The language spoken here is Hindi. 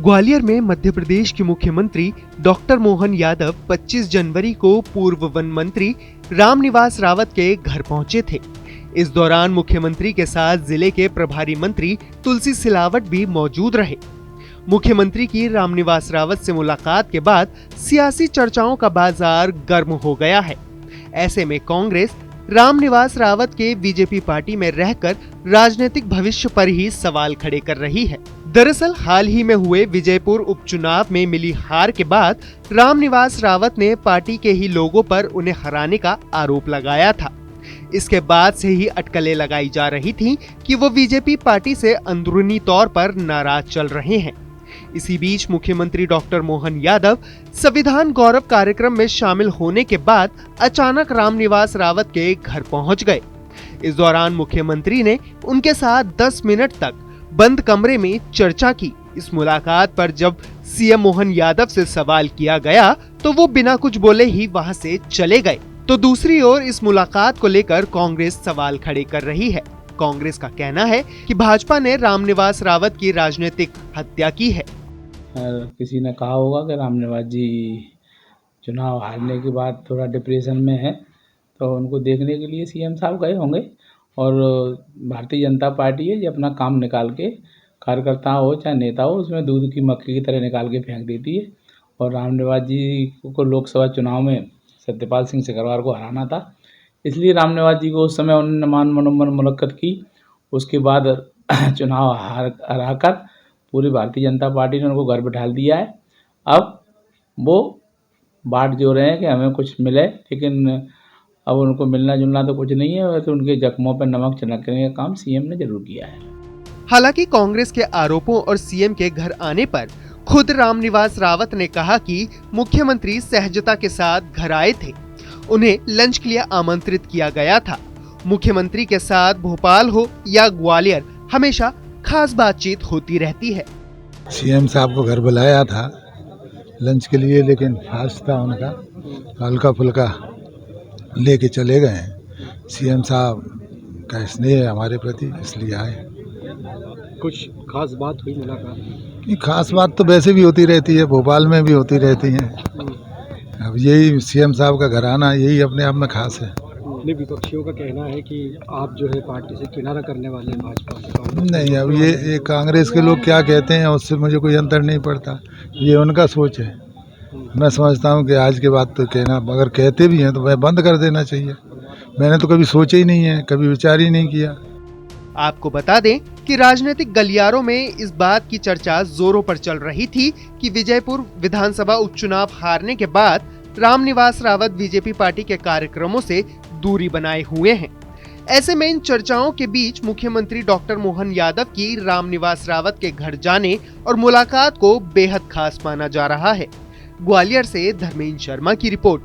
ग्वालियर में मध्य प्रदेश के मुख्यमंत्री डॉक्टर मोहन यादव 25 जनवरी को पूर्व वन मंत्री रामनिवास रावत के घर पहुंचे थे। इस दौरान मुख्यमंत्री के साथ जिले के प्रभारी मंत्री तुलसी सिलावट भी मौजूद रहे। मुख्यमंत्री की रामनिवास रावत से मुलाकात के बाद सियासी चर्चाओं का बाजार गर्म हो गया है। ऐसे में कांग्रेस रामनिवास रावत के बीजेपी पार्टी में रहकर राजनीतिक भविष्य पर ही सवाल खड़े कर रही है। दरअसल हाल ही में हुए विजयपुर उपचुनाव में मिली हार के बाद रामनिवास रावत ने पार्टी के ही लोगों पर उन्हें हराने का आरोप लगाया था। इसके बाद से ही अटकलें लगाई जा रही थीं कि वो बीजेपी पार्टी से अंदरूनी तौर पर नाराज चल रहे हैं। इसी बीच मुख्यमंत्री डॉक्टर मोहन यादव संविधान गौरव कार्यक्रम में शामिल होने के बाद अचानक रामनिवास रावत के घर पहुंच गए। इस दौरान मुख्यमंत्री ने उनके साथ 10 मिनट तक बंद कमरे में चर्चा की। इस मुलाकात पर जब सीएम मोहन यादव से सवाल किया गया तो वो बिना कुछ बोले ही वहां से चले गए। तो दूसरी ओर इस मुलाकात को लेकर कांग्रेस सवाल खड़े कर रही है। कांग्रेस का कहना है कि भाजपा ने रामनिवास रावत की राजनीतिक हत्या की है। किसी ने कहा होगा कि रामनिवास जी चुनाव हारने के बाद थोड़ा डिप्रेशन में है, तो उनको देखने के लिए सीएम साहब गए होंगे। और भारतीय जनता पार्टी है, ये अपना काम निकाल के कार्यकर्ता हो चाहे नेता हो, उसमें दूध की मक्खी की तरह निकाल के फेंक देती है। और रामनिवास जी को लोकसभा चुनाव में सत्यपाल सिंह सिकरवार को हराना था, इसलिए रामनिवास जी को उस समय उन्होंने मनोमन मुलाकात की। उसके बाद चुनाव हराकर पूरी भारतीय जनता पार्टी ने उनको घर बिठा दिया है। अब वो बाट जो रहे हैं कि हमें कुछ मिले, लेकिन अब उनको मिलना जुलना तो कुछ नहीं है। तो उनके जख्मों पर नमक छिड़कने का काम सीएम ने जरूर किया है। हालांकि कांग्रेस के आरोपों और सीएम के घर आने पर खुद रामनिवास रावत ने कहा कि मुख्यमंत्री सहजता के साथ घर आए थे, उन्हें लंच के लिए आमंत्रित किया गया था। मुख्यमंत्री के साथ भोपाल हो या ग्वालियर हमेशा खास बातचीत होती रहती है। सीएम साहब को घर बुलाया था लंच के लिए, लेकिन फास्ट था उनका, हल्का फुल्का लेके चले गए। सीएम साहब का स्नेह हमारे प्रति, इसलिए आए। कुछ खास बात हुई मुलाकात? खास बात तो वैसे भी होती रहती है, भोपाल में भी होती रहती है। अब यही सीएम साहब का घर आना यही अपने आप में खास है। विपक्षियों का कहना है कि आप जो है पार्टी से किनारा करने वाले हैं भाजपा से। नहीं, अब ये कांग्रेस के लोग क्या कहते हैं उससे मुझे कोई अंतर नहीं पड़ता, ये उनका सोच है। मैं समझता हूँ कि आज के बाद तो कहना, अगर कहते भी हैं तो वह बंद कर देना चाहिए। मैंने तो कभी सोचा ही नहीं है, कभी विचार ही नहीं किया। आपको बता दें कि राजनीतिक गलियारों में इस बात की चर्चा जोरों पर चल रही थी कि विजयपुर विधानसभा उपचुनाव हारने के बाद रामनिवास रावत बीजेपी पार्टी के कार्यक्रमों से दूरी बनाए हुए हैं। ऐसे में इन चर्चाओं के बीच मुख्यमंत्री डॉक्टर मोहन यादव की रामनिवास रावत के घर जाने और मुलाकात को बेहद खास माना जा रहा है। ग्वालियर से धर्मेंद्र शर्मा की रिपोर्ट।